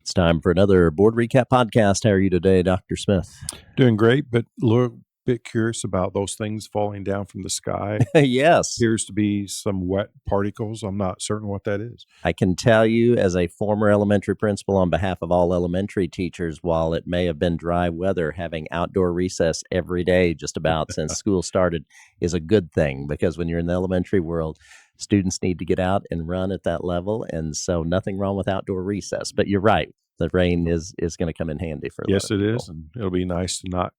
It's time for another board recap podcast. How are you today, Dr. Smith? Doing great, but a little bit curious about those things falling down from the sky. Yes, Appears to be some wet particles. I'm not certain what that is. I can tell you as a former elementary principal on behalf of all elementary teachers, while it may have been dry weather, having outdoor recess every day just about since school started is a good thing because when you're in the elementary world, students need to get out and run at that level. And so nothing wrong with outdoor recess. But you're right. The rain is going to come in handy for a lot Yes, of it people. is, and it'll be nice to not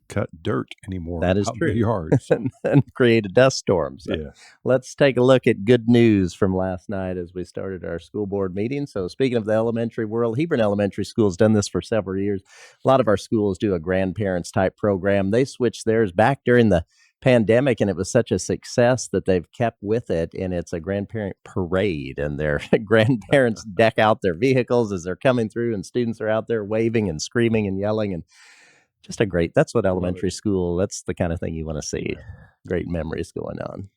cut dirt anymore That is out in the true. yard. So, And create a dust storm. So yeah. let's take a look at good news from last night as we started our school board meeting. So speaking of the elementary world, Hebron Elementary School has done this for several years. A lot of our schools do a grandparents type program. They switched theirs back during the pandemic, and it was such a success that they've kept with it. And it's a grandparent parade, and their grandparents deck out their vehicles as they're coming through, and students are out there waving and screaming and yelling, and just a great, that's what I love it. elementary school, that's the kind of thing you want to see. Great memories going on.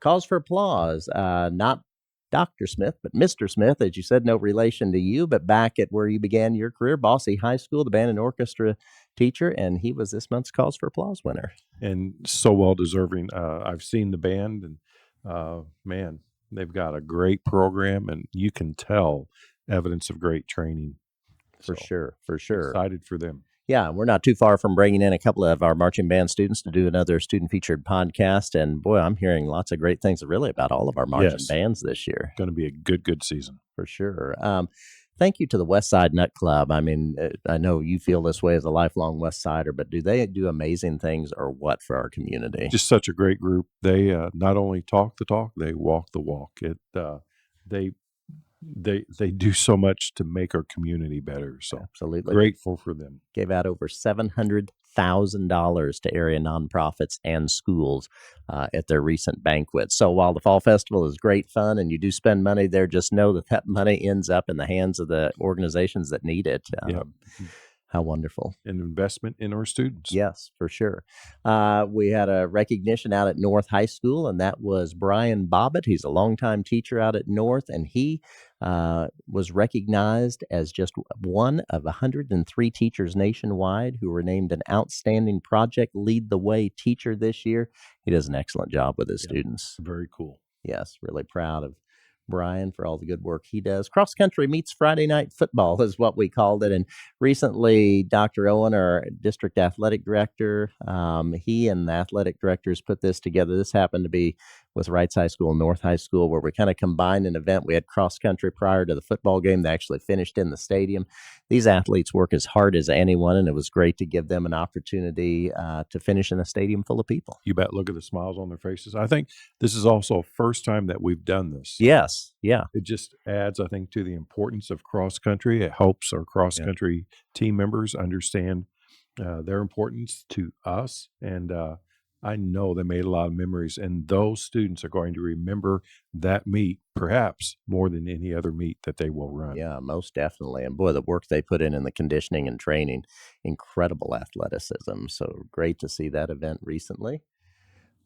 Cause for applause, not Dr. Smith, but Mr. Smith, as you said, no relation to you, but back at where you began your career, Bossy High School, the band and orchestra teacher, and he was this month's Cause for Applause winner. And so well deserving. I've seen the band, and man, they've got a great program, and you can tell evidence of great training. For So, sure, for sure. excited for them. Yeah, we're not too far from bringing in a couple of our marching band students to do another student-featured podcast. And boy, I'm hearing lots of great things really about all of our marching Yes. bands this year. Going to be a good season. For sure. Thank you to the West Side Nut Club. I mean, I know you feel this way as a lifelong West Sider, but do they do amazing things or what for our community? Just such a great group. They not only talk the talk, they walk the walk. They do so much to make our community better. So Absolutely. grateful for them. Gave out over $700,000 to area nonprofits and schools at their recent banquet. So while the Fall Festival is great fun and you do spend money there, just know that that money ends up in the hands of the organizations that need it. Yep. How wonderful. An investment in our students. Yes, for sure. We had a recognition out at North High School, and that was Brian Bobbitt. He's a longtime teacher out at North, and he was recognized as just one of 103 teachers nationwide who were named an Outstanding Project Lead the Way teacher this year. He does an excellent job with his students. Very cool. Yes, really proud of Brian for all the good work he does. Cross country meets Friday night football is what we called it. And recently, Dr. Owen, our district athletic director, he and the athletic directors put this together. This happened to be with Wrights High School and North High School, where we kind of combined an event. We had cross country prior to the football game. They actually finished in the stadium. These athletes work as hard as anyone, and it was great to give them an opportunity to finish in a stadium full of people. You bet. Look at the smiles on their faces. I think this is also a first time that we've done this. Yes. Yeah. It just adds, I think, to the importance of cross country. It helps our cross country team members understand their importance to us. And I know they made a lot of memories, and those students are going to remember that meet perhaps more than any other meet that they will run. Yeah, most definitely. And boy, the work they put in the conditioning and training, incredible athleticism. So great to see that event recently.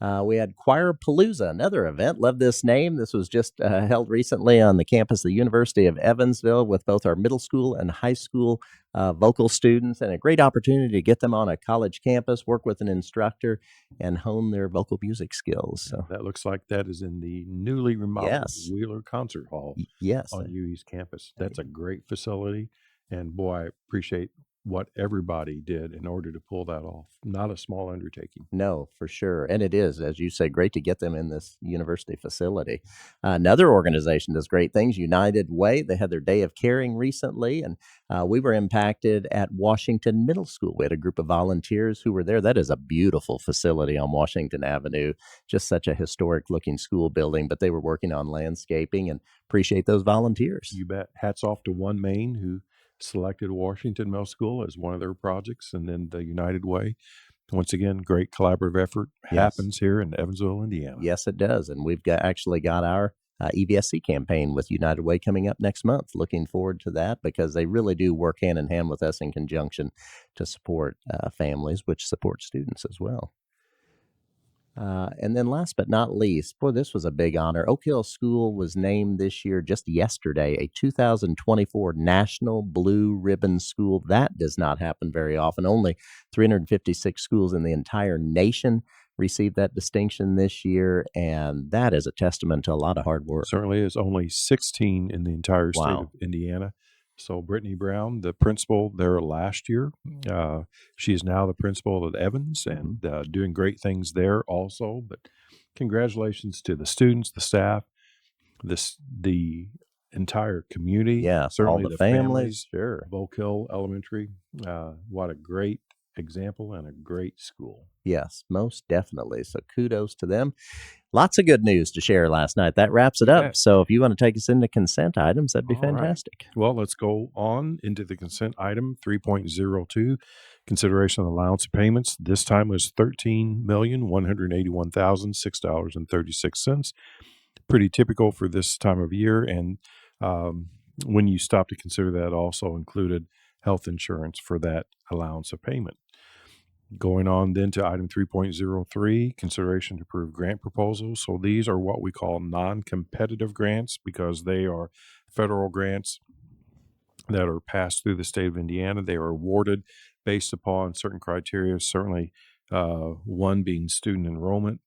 We had Choir Palooza, another event. Love this name. This was just held recently on the campus of the University of Evansville with both our middle school and high school vocal students, and a great opportunity to get them on a college campus, work with an instructor, and hone their vocal music skills. So that looks like that is in the newly remodeled Wheeler Concert Hall on UE's campus. That's a great facility, and boy, I appreciate what everybody did in order to pull that off. Not a small undertaking. No, for sure. And it is, as you say, great to get them in this university facility. Another organization does great things, United Way. They had their Day of Caring recently, and we were impacted at Washington Middle School. We had a group of volunteers who were there. That is a beautiful facility on Washington Avenue, just such a historic looking school building, but they were working on landscaping, and appreciate those volunteers. You bet. Hats off to One Main, who selected Washington Middle School as one of their projects, and then the United Way. Once again, great collaborative effort happens here in Evansville, Indiana. Yes, it does. And we've actually got our EVSC campaign with United Way coming up next month. Looking forward to that because they really do work hand in hand with us in conjunction to support families, which support students as well. And then last but not least, boy, this was a big honor. Oak Hill School was named this year, just yesterday, a 2024 National Blue Ribbon School. That does not happen very often. Only 356 schools in the entire nation received that distinction this year, and that is a testament to a lot of hard work. Certainly is. Only 16 in the entire state Wow. of Indiana. So Brittany Brown, the principal there last year, she is now the principal at Evans and doing great things there also. But congratulations to the students, the staff, the entire community. Yes, all Certainly the the families, families sure. of Oak Hill Elementary. What a great example and a great school. Yes, most definitely. So kudos to them. Lots of good news to share last night. That wraps it up. Okay. So if you want to take us into consent items, that'd be All right. fantastic. Well, let's go on into the consent item 3.02, consideration of allowance of payments. This time was $13,181,006.36. Pretty typical for this time of year. And when you stop to consider that, also included health insurance for that allowance of payment. Going on then to item 3.03, consideration to approve grant proposals. So these are what we call non-competitive grants because they are federal grants that are passed through the state of Indiana. They are awarded based upon certain criteria, certainly one being student enrollment.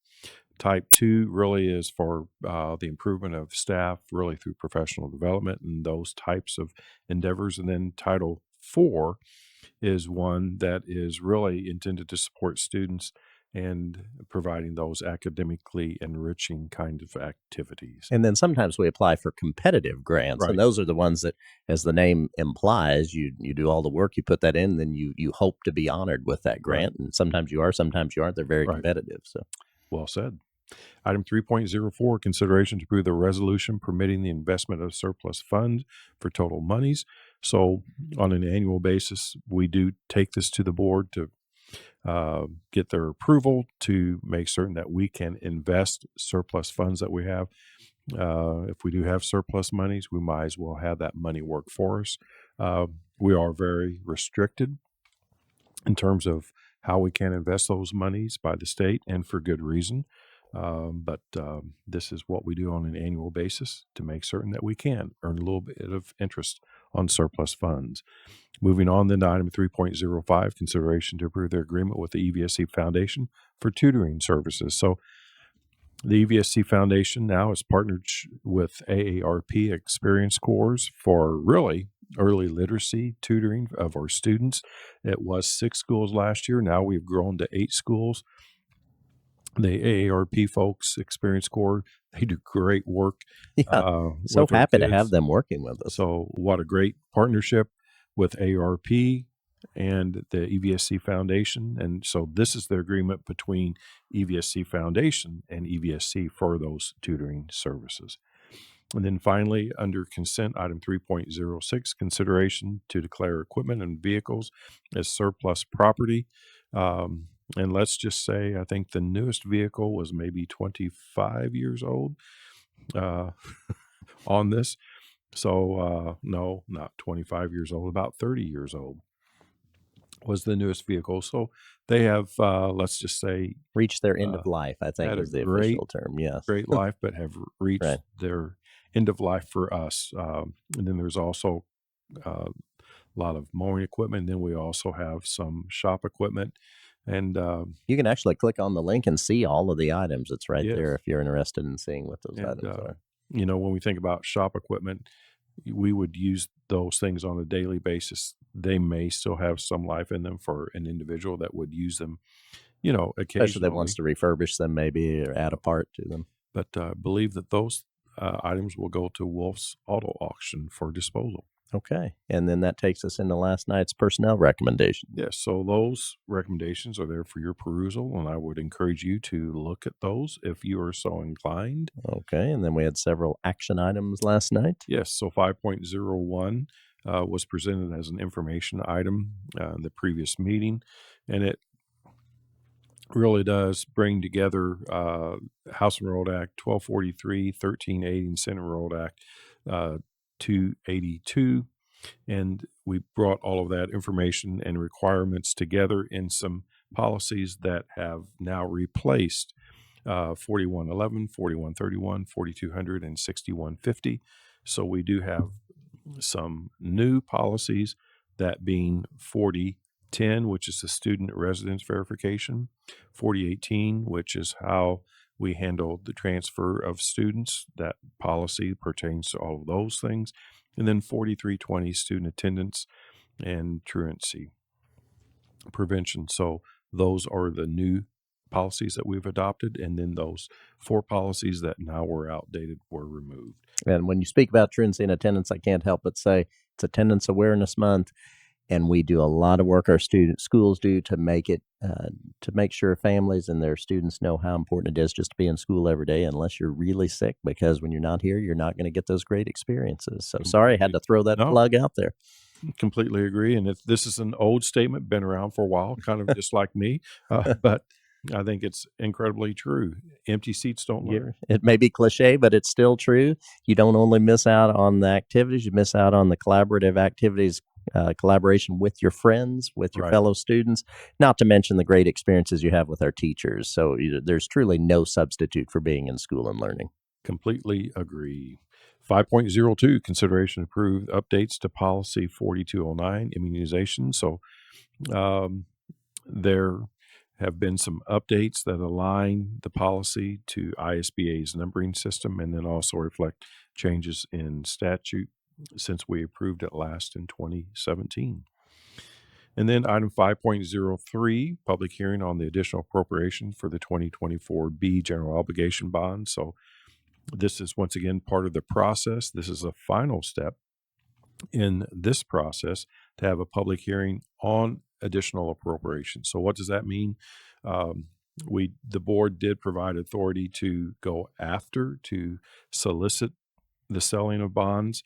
Type 2 really is for the improvement of staff, really through professional development and those types of endeavors. And then Title 4 is one that is really intended to support students and providing those academically enriching kind of activities. And then sometimes we apply for competitive grants, Right. and those are the ones that, as the name implies, you do all the work, you put that in, then you hope to be honored with that grant. And sometimes you are, sometimes you aren't. They're very Right. competitive. So Well said. Item 3.04, consideration to approve the resolution permitting the investment of surplus funds for total monies. So on an annual basis, we do take this to the board to get their approval to make certain that we can invest surplus funds that we have. If we do have surplus monies, we might as well have that money work for us. We are very restricted in terms of how we can invest those monies by the state, and for good reason. But this is what we do on an annual basis to make certain that we can earn a little bit of interest on surplus funds. Moving on then to item 3.05, consideration to approve their agreement with the EVSC Foundation for tutoring services. So the EVSC Foundation now is partnered with AARP Experience Corps for really early literacy tutoring of our students. It was 6 schools last year. Now we've grown to 8 schools. The AARP folks, Experience Corps, they do great work. yeah, so with our happy to kids. have them working with us. So what a great partnership with AARP and the EVSC Foundation. And so this is the agreement between EVSC Foundation and EVSC for those tutoring services. And then finally, under consent, item 3.06, consideration to declare equipment and vehicles as surplus property. And let's just say, I think the newest vehicle was maybe 25 years old on this. So, no, not 25 years old, about 30 years old was the newest vehicle. So they have, let's just say, Reached their end of life, I think had a is the great- official term. Yes. great life, but have reached Right. their end of life for us. And then there's also a lot of mowing equipment. And then we also have some shop equipment. And You can actually click on the link and see all of the items. It's right Yes. there if you're interested in seeing what those And, items are. you know, when we think about shop equipment, we would use those things on a daily basis. They may still have some life in them for an individual that would use them, you know, occasionally. Especially that wants to refurbish them maybe or add a part to them. But I believe that those items will go to Wolf's Auto Auction for disposal. Okay. And then that takes us into last night's personnel recommendation. Yes, so those recommendations are there for your perusal, and I would encourage you to look at those if you are so inclined. Okay. And then we had several action items last night. Yes, so 5.01 was presented as an information item in the previous meeting, and it really does bring together House and Road Act 1243, 1380, and Senate Road Act 282. And we brought all of that information and requirements together in some policies that have now replaced 4111, 4131, 4200, and 6150. So we do have some new policies, that being 4010, which is the student residence verification, 4018, which is how we handle the transfer of students. That policy pertains to all of those things. And then 4320, student attendance and truancy prevention. So those are the new policies that we've adopted. And then those 4 policies that now were outdated were removed. And when you speak about truancy and attendance, I can't help but say it's Attendance Awareness Month, and we do a lot of work. Our schools do to make it to make sure families and their students know how important it is just to be in school every day, unless you're really sick. Because when you're not here, you're not going to get those great experiences. So sorry, I had to throw that No, plug out there. completely agree. And this is an old statement, been around for a while, kind of just like me, but I think it's incredibly true. Empty seats don't learn. It may be cliche, but it's still true. You don't only miss out on the activities, you miss out on the collaborative activities, collaboration with your friends, with your Right. fellow students, not to mention the great experiences you have with our teachers. So there's truly no substitute for being in school and learning. Completely agree. 5.02, consideration approved updates to policy 4209, immunization. So there have been some updates that align the policy to ISBA's numbering system, and then also reflect changes in statute since we approved it last in 2017. And then item 5.03, public hearing on the additional appropriation for the 2024 B general obligation bond. So this is once again part of the process. This is a final step in this process to have a public hearing on additional appropriation. So what does that mean? The board did provide authority to go after, to solicit the selling of bonds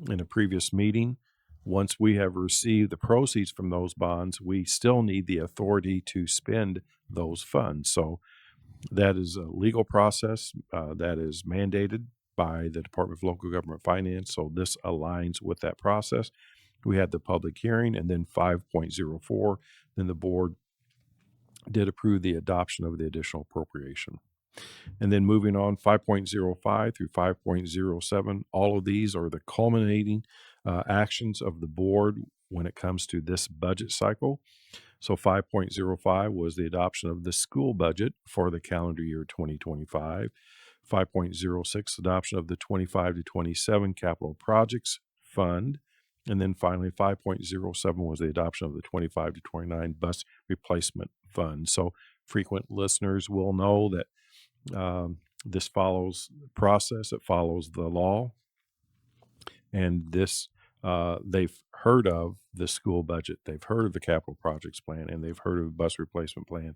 in a previous meeting. Once we have received the proceeds from those bonds, we still need the authority to spend those funds. So that is a legal process that is mandated by the Department of Local Government Finance. So this aligns with that process. We had the public hearing, and then 5.04, then the board did approve the adoption of the additional appropriation. And then moving on, 5.05 through 5.07, all of these are the culminating actions of the board when it comes to this budget cycle. So 5.05 was the adoption of the school budget for the calendar year 2025. 5.06, adoption of the 25 to 27 capital projects fund. And then finally, 5.07 was the adoption of the 25 to 29 bus replacement fund. So frequent listeners will know that this follows process, it follows the law. And this, they've heard of the school budget, they've heard of the capital projects plan, and they've heard of the bus replacement plan.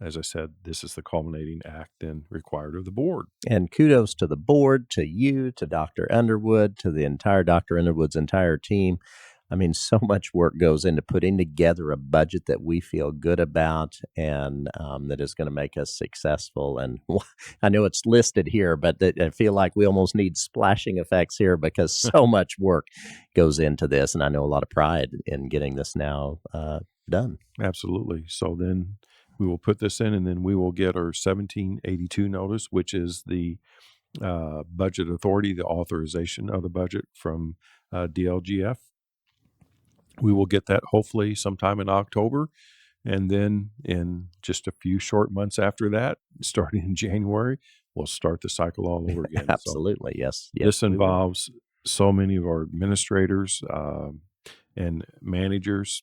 As I said, this is the culminating act then required of the board. And kudos to the board, to you, to Dr. Underwood, to the entire Dr. Underwood's entire team. I mean, so much work goes into putting together a budget that we feel good about and that is going to make us successful. And I know it's listed here, but I feel like we almost need splashing effects here because so much work goes into this. And I know a lot of pride in getting this now done. Absolutely. So then we will put this in, and then we will get our 1782 notice, which is the budget authority, the authorization of the budget from DLGF. We will get that hopefully sometime in October. And then in just a few short months after that, starting in January, we'll start the cycle all over again. Absolutely. So yes. this involves so many of our administrators and managers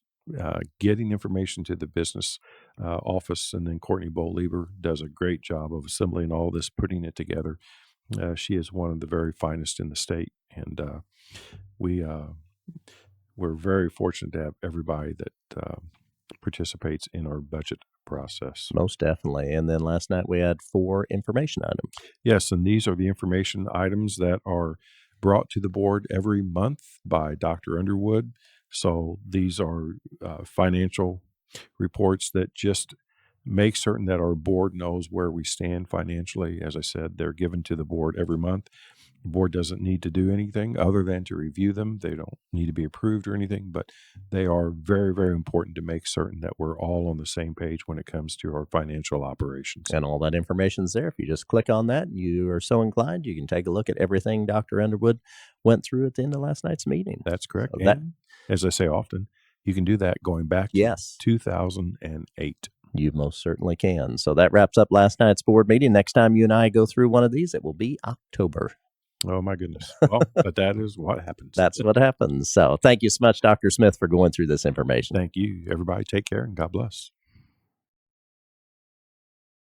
getting information to the business office. And then Courtney Bolieber does a great job of assembling all this, putting it together. She is one of the very finest in the state. And we're very fortunate to have everybody that participates in our budget process. Most definitely. And then last night we had 4 information items. Yes, and these are the information items that are brought to the board every month by Dr. Underwood. So these are financial reports that just make certain that our board knows where we stand financially. As I said, they're given to the board every month. The board doesn't need to do anything other than to review them. They don't need to be approved or anything, but they are very, very important to make certain that we're all on the same page when it comes to our financial operations. And all that information's there. If you just click on that, you are so inclined, you can take a look at everything Dr. Underwood went through at the end of last night's meeting. That's correct. So And as I say often, you can do that going back to yes, 2008. you most certainly can. So that wraps up last night's board meeting. Next time you and I go through one of these, it will be October. Oh, my goodness. Well, but that is what happens. That's what happens. So thank you so much, Dr. Smith, for going through this information. Thank you. Everybody take care and God bless.